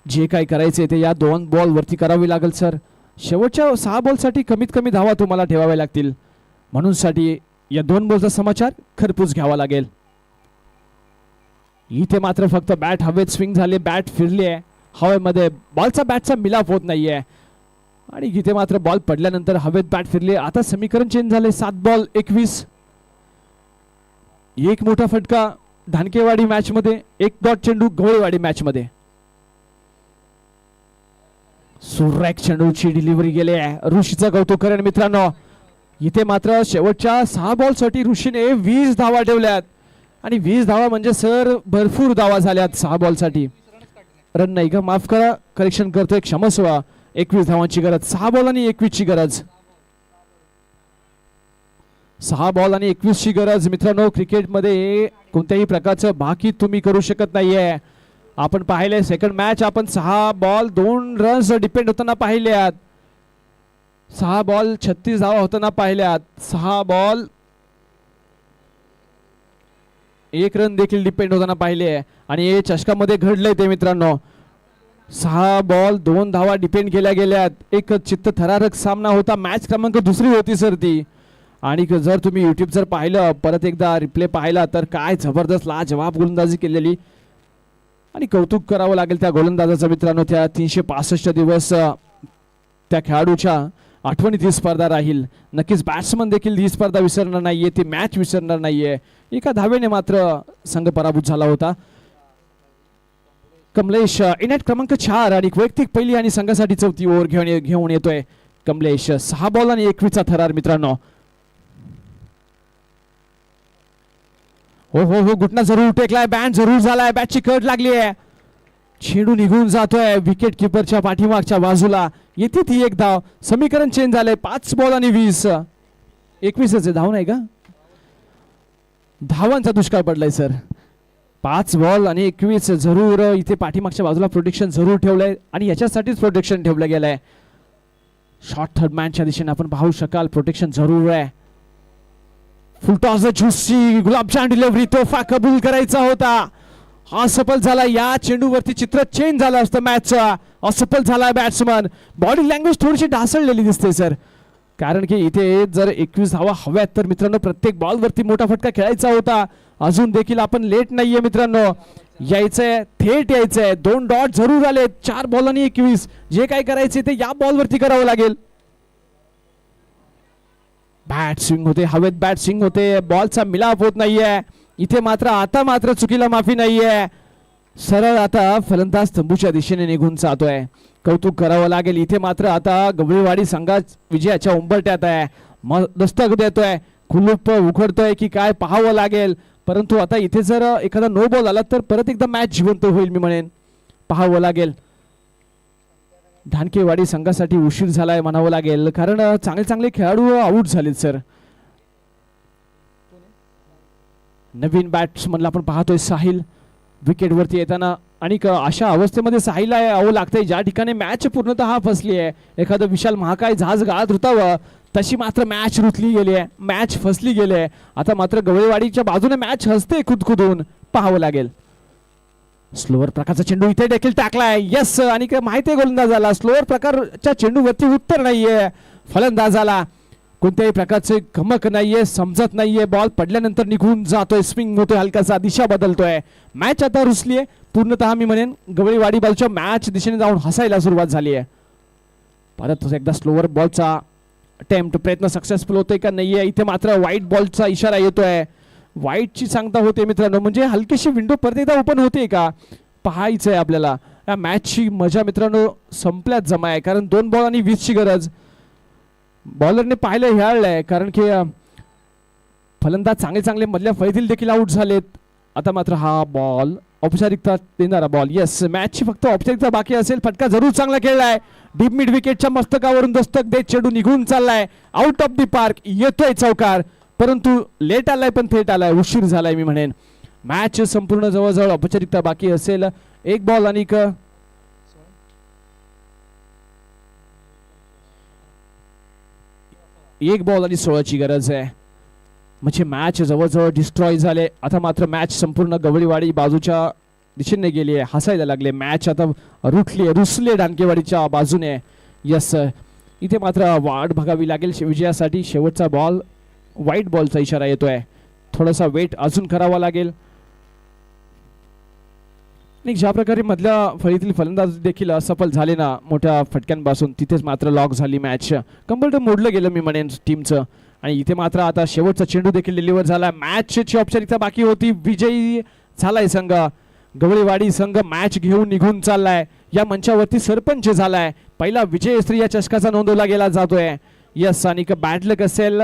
जे काय करायचे ते या 2 बॉल वरती करावी लागेल सर. शेवटच्या 6 बॉल साठी कमीत कमी धावा तुम्हाला ठेवाव्या लागतील, म्हणून साठी या 2 बॉलचा समाचार खरपूस घ्यावा लागेल. इथे मात्र फक्त बॅट हवेत स्विंग झाले, बॅट फिरली आहे हवेमध्ये, बॉलचा बॅटचा मिलाप होत नाहीये आणि इथे मात्र बॉल पडल्यानंतर हवेत बॅट फिरली. आता समीकरण चेंज झाले. 7 बॉल 21. एक मोठा फटका धानकेवाडी मॅच मध्ये, 1 डॉट चेंडू गवळीवाडी मॅच मध्ये. सुरेख चेंडूची डिलिव्हरी गेली आहे, ऋषीचं कौतुक करेन मित्रांनो. इथे मात्र शेवटच्या 6 बॉल साठी ऋषीने 20 धावा ठेवल्यात आणि 20 धावा म्हणजे सर भरपूर धावा झाल्यात 6 बॉल साठी. रन नाही का, माफ करा, करेक्शन करतोय, क्षमस्व. 21 धावांची गरज, 6 बॉल आणि 21ची गरज. 6 बॉल आणि 21ची गरज मित्रांनो. क्रिकेटमध्ये कोणत्याही प्रकारचं बाकी तुम्ही करू शकत नाहीये. आपण पाहिले सेकंड मॅच, आपण 6 बॉल 2 रन्स डिपेंड होताना पाहिल्यात, 6 बॉल 36 धावा होताना पाहिल्यात, 6 बॉल 1 रन देखील डिपेंड होताना पाहिले. आणि हे चषकामध्ये घडलंय ते मित्रांनो. 6 बॉल 2 धावा डिपेंड केल्या गेल्यात. एक चित्त थरारक सामना होता, मॅच क्रमांक 2 होती सर ती. आणि जर तुम्ही युट्यूब जर पाहिलं, परत एकदा रिप्ले पाहिला तर काय जबरदस्त लाजवाब गोलंदाजी केलेली आणि कौतुक करावं लागेल त्या गोलंदाजाचं मित्रांनो. त्या 365 दिवस त्या खेळाडूच्या आठवणीत ही स्पर्धा राहील. नक्कीच बॅट्समन देखील ही स्पर्धा विसरणार नाहीये, ती मॅच विसरणार नाहीये. एका धावेने मात्र संघ पराभूत झाला होता. कमलेश इनॅट क्रमांक 4 आणि वैयक्तिक पहिली आणि संघासाठी 4थी ओव्हर घेऊन येतोय कमलेश. 6 बॉल आणि 21चा थरार मित्रांनो. हो हो हो, घुटना जरूर टेकलाय, बॅट जरूर झालाय, बॅटची कट लागली आहे, चेंडू निघून जातोय विकेट किपरच्या पाठीमागच्या बाजूला. येते ती 1 धाव. समीकरण चेंज झालंय. 5 बॉल आणि 20. 21च धाव नाही का, धावांचा दुष्काळ पडलाय सर. 5 बॉल आणि 21 जरूर इथे पाठीमागच्या बाजूला प्रोटेक्शन जरूर ठेवलंय आणि याच्यासाठीच प्रोटेक्शन ठेवलं गेलंय. शॉर्ट थर्ड मॅनच्या दिशेने आपण पाहू शकाल, प्रोटेक्शन जरूर आहे. फुलटॉस ज्युसी गुलाबजाम डिलिव्हरी, तोफा कबूल करायचा होता, असफल झाला. या चेंडूवरती चित्र चेंज झालं असतं मॅचचा, असफल झाला बॅट्समन. बॉडी लँग्वेज थोडीशी ढासळलेली दिसते सर, कारण की इथे जर 21 धावा हव्यात तर मित्रांनो प्रत्येक बॉलवरती मोठा फटका खेळायचा होता. अजून देखील आपण लेट नाहीये मित्रांनो, यायचंय, थेट यायचंय. 2 डॉट जरूर आले. 4 बॉल आणि 21. जे काय करायचे ते या बॉलवरती करावं लागेल. बॅट स्विंग होते, हवेत बॅट स्विंग होते, बॉलचा मिलाप होत नाहीये. इथे मात्र आता मात्र चुकीला माफी नाहीये. सरळ आता फलंदाज तंबूच्या दिशेने निघून जातोय. कौतुक करावं लागेल. इथे मात्र आता गवळीवाडी संघात विजयाच्या उंबरठ्यात आहे, दस्तक देतोय, कुलूप उघडतोय की काय पाहावं लागेल. परंतु आता इथे जर एखादा नो बॉल आला तर परत एकदा मॅच जिवंत होईल मी म्हणेन, पाहावं लागेल. धानकेवाडी संघासाठी उशीर झालाय म्हणावं लागेल, कारण चांगले चांगले खेळाडू आउट झालेत सर. नवीन बॅट्समनला आपण पाहतोय साहिल विकेट वरती येताना, आणि अशा अवस्थेमध्ये साहिलला यावं लागतंय ज्या ठिकाणी मॅच पूर्णतः फसली आहे. एखादं विशाल महाकाय जहाज गाळात रुतावं तशी मात्र मॅच रुतली गेली आहे, मॅच फसली गेली आहे. आता मात्र गवळीवाडीच्या बाजूने मॅच हसते खुदखुदून, पाहावं लागेल. स्लोअर प्रकारचा चेंडू इथे देखील टाकलाय, यस. आणि काय माहितीये गोलंदाजाला स्लोअर प्रकारच्या चेंडूवरती उत्तर नाहीये फलंदाजाला, कोणत्याही प्रकारचे गमक नाहीये, समजत नाहीये. बॉल पडल्यानंतर निघून जातोय, स्विंग होतोय, हलकासा दिशा बदलतोय. मॅच आता रुसलीये पूर्णतः मी म्हणेन. गवळीवाडी बॉलच्या मॅच दिशेने जाऊन हसायला सुरुवात झाली आहे. परत एकदा स्लोअर बॉलचा अटेम्प्ट, प्रयत्न सक्सेसफुल होतोय का नाहीये. इथे मात्र व्हाईट बॉलचा इशारा येतोय, व्हाईटची सांगता होते मित्रांनो. म्हणजे हलकीशी विंडो परत एकदा ओपन होते का पाहायचंय आपल्याला. या मॅचची मजा मित्रांनो संपल्यात जमा आहे, कारण 2 बॉल आणि 20ची गरज. बॉलरने पाहिलं हेळलंय, कारण की फलंदाज चांगले चांगले मधल्या फळीतील देखील आउट झालेत. आता मात्र हा बॉल औपचारिकता देणारा बॉल. येस, मॅचची फक्त औपचारिकता बाकी असेल. फटका जरूर चांगला खेळलाय. डीप मिड विकेटच्या मस्तकावरून दस्तक देत चेंडू निघून चाललाय आउट ऑफ द पार्क. येतोय चौकार, परंतु लेट आलाय पण थेट आलाय, उशीर झालाय मी म्हणेन. मॅच संपूर्ण जवळजवळ औपचारिकता बाकी असेल. एक बॉल आणि एक बॉल आणि 16ची गरज आहे. म्हणजे मॅच जवळजवळ डिस्ट्रॉय झाले. आता मात्र मॅच संपूर्ण गवळीवाडी बाजूच्या दिशेने गेली आहे. हसायला लागले. मॅच आता रुसले डानकेवाडीच्या बाजूने. यस, इथे मात्र वाट बघावी लागेल विजयासाठी. शेवटचा बॉल, वाईट बॉलचा इशारा येतोय. थोडासा वेट अजून करावा लागेल. आणि ज्या प्रकारे मधल्या फळीतील फलंदाज देखील असफल झाले ना मोठ्या फटक्यांपासून, तिथेच मात्र लॉक झाली मॅच. कंबरड मोडलं गेलं मी म्हणेन टीमचं. आणि इथे मात्र आता शेवटचा चेंडू देखील डिलिव्हर झाला. मॅचची औपचारिकता बाकी होती. विजयी झालाय संघ. गवळीवाडी संघ मॅच घेऊन निघून चाललाय. या मंचावरती सरपंच झालाय. पहिला विजयश्री या चषकाचा नोंदवला गेला जातोय. यस, आणि बॅड लक असेल